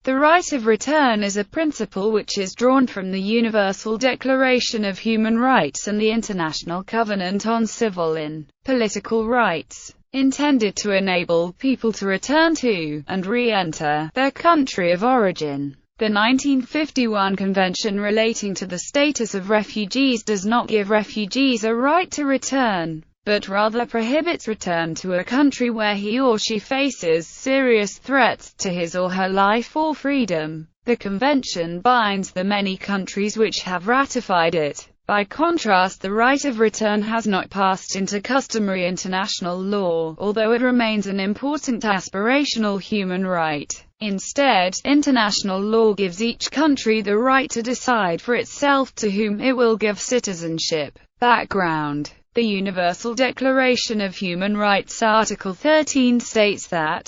The right of return is a principle which is drawn from the Universal Declaration of Human Rights and the International Covenant on Civil and Political Rights, intended to enable people to return to, and re-enter, their country of origin. The 1951 Convention relating to the status of refugees does not give refugees a right to return, but rather prohibits return to a country where he or she faces serious threats to his or her life or freedom. The convention binds the many countries which have ratified it. By contrast, the right of return has not passed into customary international law, although it remains an important aspirational human right. Instead, international law gives each country the right to decide for itself to whom it will give citizenship. Background: the Universal Declaration of Human Rights Article 13 states that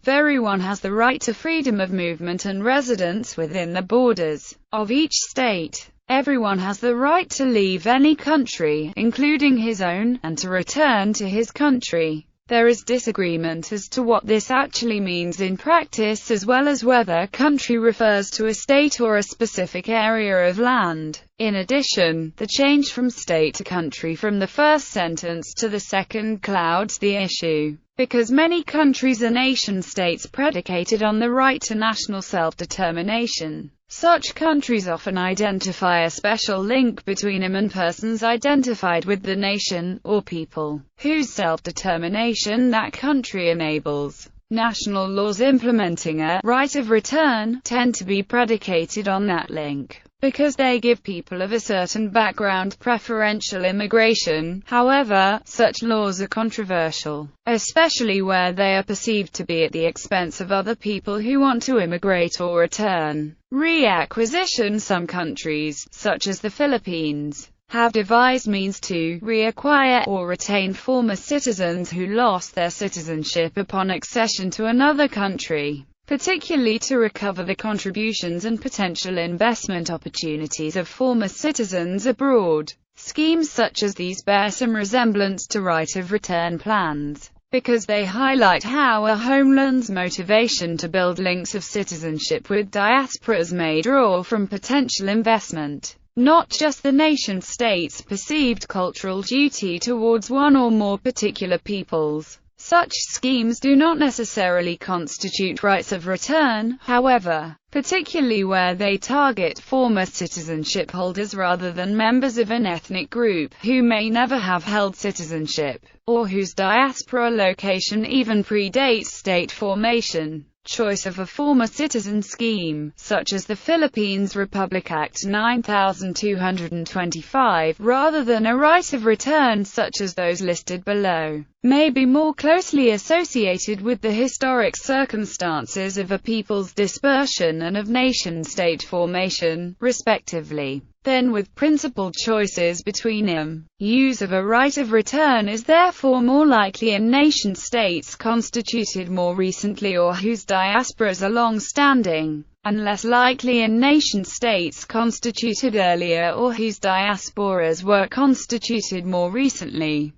everyone has the right to freedom of movement and residence within the borders of each state. Everyone has the right to leave any country, including his own, and to return to his country. There is disagreement as to what this actually means in practice, as well as whether country refers to a state or a specific area of land. In addition, the change from state to country from the first sentence to the second clouds the issue, because many countries are nation-states predicated on the right to national self-determination. Such countries often identify a special link between them and persons identified with the nation, or people, whose self-determination that country enables. National laws implementing a right of return tend to be predicated on that link, because they give people of a certain background preferential immigration. However, such laws are controversial, especially where they are perceived to be at the expense of other people who want to immigrate or return. Reacquisition: some countries, such as the Philippines, have devised means to reacquire or retain former citizens who lost their citizenship upon accession to another country, particularly to recover the contributions and potential investment opportunities of former citizens abroad. Schemes such as these bear some resemblance to right of return plans, because they highlight how a homeland's motivation to build links of citizenship with diasporas may draw from potential investment, not just the nation-state's perceived cultural duty towards one or more particular peoples. Such schemes do not necessarily constitute rights of return, however, particularly where they target former citizenship holders rather than members of an ethnic group who may never have held citizenship, or whose diaspora location even predates state formation. Choice of a former citizen scheme, such as the Philippines Republic Act 9225, rather than a right of return such as those listed below, may be more closely associated with the historic circumstances of a people's dispersion and of nation-state formation, respectively, than with principled choices between them. Use of a right of return is therefore more likely in nation-states constituted more recently or whose diasporas are long-standing, and less likely in nation-states constituted earlier or whose diasporas were constituted more recently.